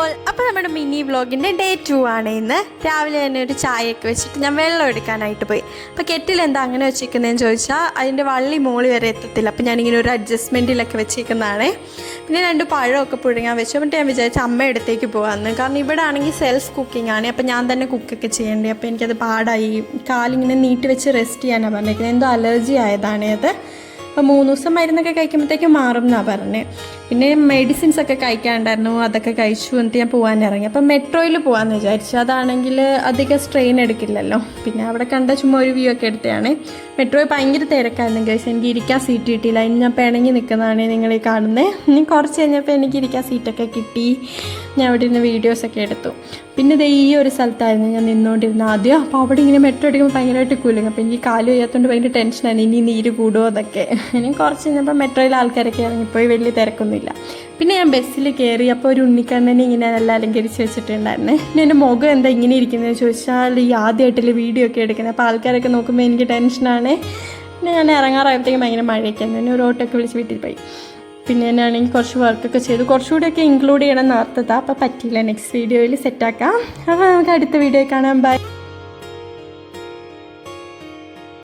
All, അപ്പോൾ നമ്മുടെ mini വ്ളോഗിൻ്റെ day 2 ആണ് ഇന്ന്. രാവിലെ തന്നെ ഒരു ചായയൊക്കെ വെച്ചിട്ട് ഞാൻ വെള്ളം എടുക്കാനായിട്ട് പോയി. അപ്പോൾ കെറ്റിൽ എന്താ അങ്ങനെ വെച്ചിരിക്കുന്നതെന്ന് ചോദിച്ചാൽ അതിൻ്റെ വള്ളി മോളി വരെ എത്തത്തില്ല. അപ്പോൾ ഞാനിങ്ങനെ ഒരു അഡ്ജസ്റ്റ്മെൻറ്റിലൊക്കെ വെച്ചിരിക്കുന്നതാണ്. പിന്നെ 2 പഴമൊക്കെ പുഴുങ്ങാൻ വെച്ചു. എന്നിട്ട് ഞാൻ വിചാരിച്ചു അമ്മ അടുത്തേക്ക് പോകാമെന്ന്. കാരണം ഇവിടെ ആണെങ്കിൽ സെൽഫ് കുക്കിംഗ് ആണ്. അപ്പോൾ ഞാൻ തന്നെ കുക്കൊക്കെ ചെയ്യേണ്ടത്. അപ്പോൾ എനിക്കത് പാടായി. കാലിങ്ങനെ നീട്ടി വെച്ച് റെസ്റ്റ് ചെയ്യാനാണ് പറഞ്ഞിരിക്കുന്നത്. എന്തോ അലർജി ആയതാണ് അത്. അപ്പോൾ 3 ദിവസം മരുന്നൊക്കെ കഴിക്കുമ്പോഴത്തേക്കും മാറും എന്നാണ് പറഞ്ഞത്. പിന്നെ മെഡിസിൻസൊക്കെ കഴിക്കാനുണ്ടായിരുന്നു, അതൊക്കെ കഴിച്ചു. എന്നിട്ട് ഞാൻ പോകാൻ ഇറങ്ങി. അപ്പം മെട്രോയിൽ പോകാമെന്ന് വിചാരിച്ചു. അതാണെങ്കിൽ അധികം സ്ട്രെയിൻ എടുക്കില്ലല്ലോ. പിന്നെ അവിടെ കണ്ട ചുമ്മാ ഒരു വ്യൂ ഒക്കെ എടുത്തതാണ്. മെട്രോയിൽ ഭയങ്കര തിരക്കായിരുന്നു ഗൈസ്. എനിക്ക് ഇരിക്കാൻ സീറ്റ് കിട്ടിയില്ല. അതിന് ഞാൻ പിണങ്ങി നിൽക്കുന്നതാണ് നിങ്ങൾ ഈ കാണുന്നത്. ഇനി കുറച്ച് കഴിഞ്ഞപ്പോൾ എനിക്ക് ഇരിക്കാൻ സീറ്റൊക്കെ കിട്ടി. ഞാൻ അവിടെ ഇരുന്ന് വീഡിയോസൊക്കെ എടുത്തു. പിന്നെ ഇത് ഈ ഒരു സ്ഥലത്തായിരുന്നു ഞാൻ നിന്നുകൊണ്ടിരുന്നത് ആദ്യം. അപ്പോൾ അവിടെ ഇങ്ങനെ മെട്രോ അടിക്കുമ്പോൾ ഭയങ്കരമായിട്ട് കുലുങ്ങും. അപ്പോൾ എനിക്ക് കാല് വയ്യാത്തതുകൊണ്ട് ഭയങ്കര ടെൻഷനാണ്, ഇനി നീര് കൂടുമോ അതൊക്കെ. ഇനി കുറച്ച് കഴിഞ്ഞപ്പോൾ മെട്രോയിൽ ആൾക്കാരൊക്കെ ഇറങ്ങിപ്പോയി, വലിയ തിരക്കൊന്നുമില്ല. പിന്നെ ഞാൻ ബസ്സിൽ കയറി. അപ്പോൾ ഒരു ഉണ്ണിക്കണ്ണനെ ഇങ്ങനെ നല്ല അലങ്കരിച്ച് വെച്ചിട്ടുണ്ടായിരുന്നേ. പിന്നെ എൻ്റെ മുഖം എന്താ ഇങ്ങനെ ഇരിക്കുന്നതെന്ന് ചോദിച്ചാൽ ഈ ആദ്യമായിട്ടല്ലേ വീഡിയോ ഒക്കെ എടുക്കുന്നത്. അപ്പോൾ ആൾക്കാരൊക്കെ നോക്കുമ്പോൾ എനിക്ക് ടെൻഷനാണ്. പിന്നെ ഞാൻ ഇറങ്ങാറായപ്പോഴത്തേക്കും ഭയങ്കര മഴയൊക്കെ ആയിരുന്നു. പിന്നെ ഒരു ഓട്ടോയൊക്കെ വിളിച്ച് വീട്ടിൽ പോയി. പിന്നെ ഞാനാണെങ്കിൽ കുറച്ച് വർക്കൊക്കെ ചെയ്തു. കുറച്ചുകൂടെയൊക്കെ ഇൻക്ലൂഡ് ചെയ്യണം എന്ന് ഓർത്തതാണ്. അപ്പോൾ പറ്റിയില്ല. നെക്സ്റ്റ് വീഡിയോയിൽ സെറ്റാക്കാം. അപ്പോൾ നമുക്ക് അടുത്ത വീഡിയോ കാണാം. ബൈ.